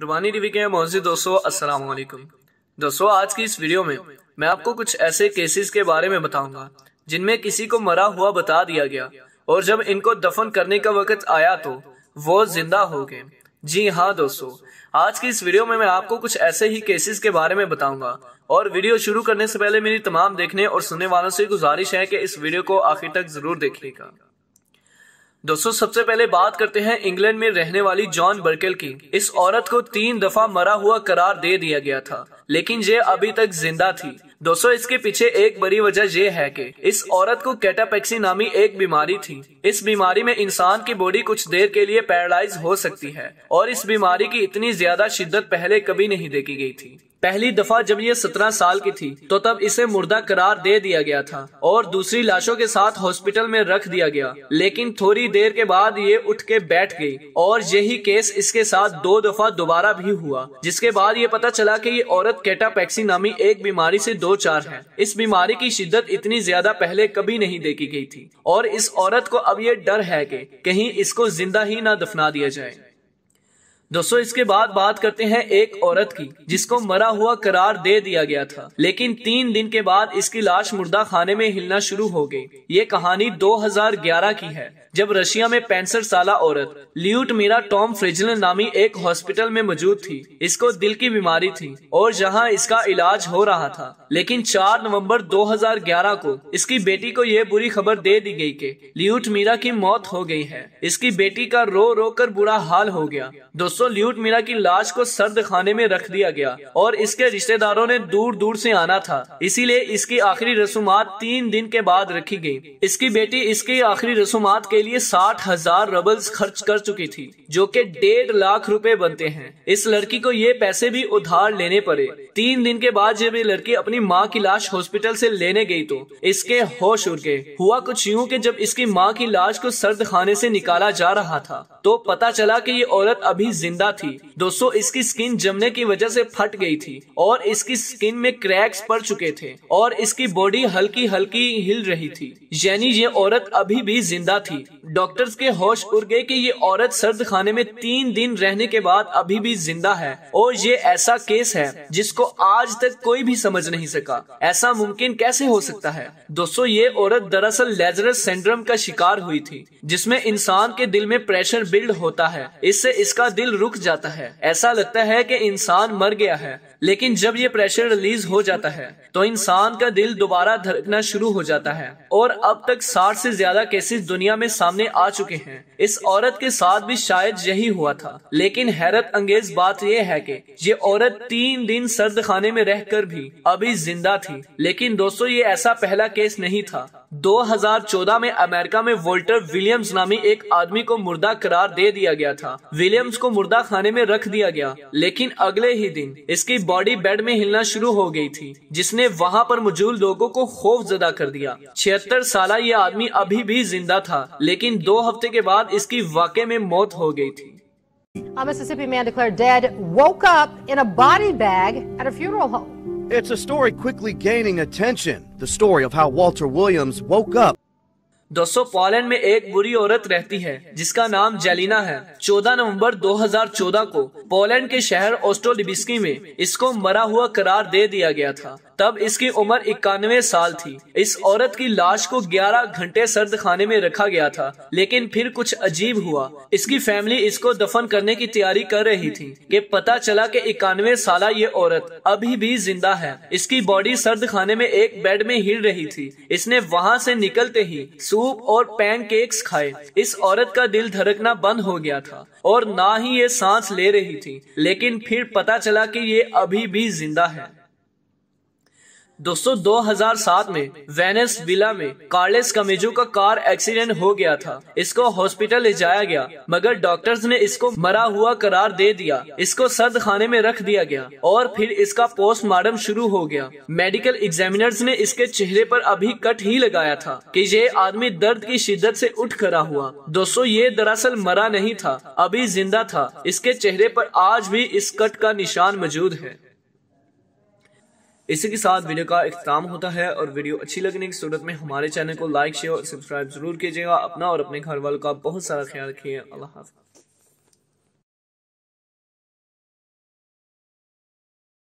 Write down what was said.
रुबानी TV के मौजूद दोस्तों, अस्सलाम वालेकुम। दोस्तों, आज की इस वीडियो में मैं आपको कुछ ऐसे केसेस के बारे में बताऊंगा जिनमें किसी को मरा हुआ बता दिया गया और जब इनको दफन करने का वक्त आया तो वो जिंदा हो गए। जी हाँ दोस्तों, आज की इस वीडियो में मैं आपको कुछ ऐसे ही केसेस के बारे में बताऊंगा। और वीडियो शुरू करने से पहले मेरी तमाम देखने और सुनने वालों से गुजारिश है कि इस वीडियो को आखिर तक जरूर देखिएगा। दोस्तों, सबसे पहले बात करते हैं इंग्लैंड में रहने वाली जॉन बर्केल की। इस औरत को 3 दफा मरा हुआ करार दे दिया गया था, लेकिन ये अभी तक जिंदा थी। दोस्तों, इसके पीछे एक बड़ी वजह यह है कि इस औरत को कैटापेक्सी नामी एक बीमारी थी। इस बीमारी में इंसान की बॉडी कुछ देर के लिए पैरालाइज हो सकती है और इस बीमारी की इतनी ज्यादा शिद्दत पहले कभी नहीं देखी गई थी। पहली दफा जब ये 17 साल की थी तो तब इसे मुर्दा करार दे दिया गया था और दूसरी लाशों के साथ हॉस्पिटल में रख दिया गया, लेकिन थोड़ी देर के बाद ये उठ के बैठ गई और यही केस इसके साथ 2 दफा दोबारा भी हुआ, जिसके बाद ये पता चला कि ये औरत कैटापेक्सी नामी एक बीमारी से 2-4 है। इस बीमारी की शिद्दत इतनी ज्यादा पहले कभी नहीं देखी गई थी और इस औरत को अब ये डर है कि कहीं इसको जिंदा ही ना दफना दिया जाए। दोस्तों, इसके बाद बात करते हैं एक औरत की जिसको मरा हुआ करार दे दिया गया था, लेकिन 3 दिन के बाद इसकी लाश मुर्दा खाने में हिलना शुरू हो गई। ये कहानी 2011 की है, जब रशिया में 65 साला औरत ल्यूटमिरा टॉम फ्रिजलन नामी एक हॉस्पिटल में मौजूद थी। इसको दिल की बीमारी थी और जहां इसका इलाज हो रहा था, लेकिन 4 नवंबर 2011 को इसकी बेटी को यह बुरी खबर दे दी गई कि ल्यूटमिरा की मौत हो गई है। इसकी बेटी का रो रो कर बुरा हाल हो गया। दोस्तों, ल्यूटमिरा की लाश को सर्द खाने में रख दिया गया और इसके रिश्तेदारों ने दूर दूर से आना था, इसीलिए इसकी आखिरी रसूमात 3 दिन के बाद रखी गई। इसकी बेटी इसकी आखिरी रसूमात के लिए 60,000 रबल्स खर्च कर चुकी थी, जो कि 1.5 लाख रुपए बनते हैं। इस लड़की को ये पैसे भी उधार लेने पड़े। 3 दिन के बाद जब ये लड़की अपनी माँ की लाश हॉस्पिटल से लेने गई तो इसके होश उड़ गए। हुआ कुछ यूं कि जब इसकी माँ की लाश को सर्द खाने से निकाला जा रहा था तो पता चला कि ये औरत अभी जिंदा थी। दोस्तों, इसकी स्किन जमने की वजह से फट गई थी और इसकी स्किन में क्रैक्स पड़ चुके थे और इसकी बॉडी हल्की हल्की हिल रही थी, यानी ये औरत अभी भी जिंदा थी। डॉक्टर्स के होश उड़ गए कि ये औरत सर्द खाने में 3 दिन रहने के बाद अभी भी जिंदा है और ये ऐसा केस है जिसको आज तक कोई भी समझ नहीं सका। ऐसा मुमकिन कैसे हो सकता है? दोस्तों, ये औरत दरअसल लेजरस सिंड्रोम का शिकार हुई थी, जिसमें इंसान के दिल में प्रेशर बिल्ड होता है। इससे इसका दिल रुक जाता है, ऐसा लगता है कि इंसान मर गया है, लेकिन जब ये प्रेशर रिलीज हो जाता है तो इंसान का दिल दोबारा धड़कना शुरू हो जाता है। और अब तक 60 से ज्यादा केसेस दुनिया में सामने आ चुके हैं। इस औरत के साथ भी शायद यही हुआ था, लेकिन हैरत अंगेज बात यह है कि ये औरत 3 दिन सर्द खाने में रहकर भी अभी जिंदा थी। लेकिन दोस्तों, ये ऐसा पहला केस नहीं था। 2014 में अमेरिका में वॉल्टर विलियम्स नामी एक आदमी को मुर्दा करार दे दिया गया था। विलियम्स को मुर्दा खाने में रख दिया गया, लेकिन अगले ही दिन इसकी बॉडी बेड में हिलना शुरू हो गई थी, जिसने वहां पर मौजूद लोगों को खौफजदा कर दिया। 76 साला ये आदमी अभी भी जिंदा था, लेकिन 2 हफ्ते के बाद इसकी वाकई में मौत हो गई थी। A Mississippi man declared dead woke up in a body bag at a funeral home. It's a story quickly gaining attention. The story of how Walter Williams woke up. दोस्तों, पोलैंड में एक बुरी औरत रहती है जिसका नाम जेलिना है। 14 नवंबर 2014 को पोलैंड के शहर ओस्ट्रोलिबिस्की में इसको मरा हुआ करार दे दिया गया था। तब इसकी उम्र 91 साल थी। इस औरत की लाश को 11 घंटे सर्द खाने में रखा गया था, लेकिन फिर कुछ अजीब हुआ। इसकी फैमिली इसको दफन करने की तैयारी कर रही थी कि पता चला कि 91 साला ये औरत अभी भी जिंदा है। इसकी बॉडी सर्द खाने में एक बेड में हिल रही थी। इसने वहां से निकलते ही सूप और पैनकेक्स खाए। इस औरत का दिल धड़कना बंद हो गया था और ना ही ये सांस ले रही थी, लेकिन फिर पता चला कि ये अभी भी जिंदा है। दोस्तों, 2007 में वेनिस विला में कार्लेस कमेजो का कार एक्सीडेंट हो गया था। इसको हॉस्पिटल ले जाया गया, मगर डॉक्टर्स ने इसको मरा हुआ करार दे दिया। इसको सर्द खाने में रख दिया गया और फिर इसका पोस्टमार्टम शुरू हो गया। मेडिकल एग्जामिनर्स ने इसके चेहरे पर अभी कट ही लगाया था कि ये आदमी दर्द की शिद्दत से उठ खड़ा हुआ। दोस्तों, ये दरअसल मरा नहीं था, अभी जिंदा था। इसके चेहरे पर आज भी इस कट का निशान मौजूद है। इसी के साथ वीडियो का इख्तिताम होता है और वीडियो अच्छी लगने की सूरत में हमारे चैनल को लाइक शेयर और सब्सक्राइब जरूर कीजिएगा। अपना और अपने घर वालों का बहुत सारा ख्याल रखिए। अल्लाह हाफ़िज़।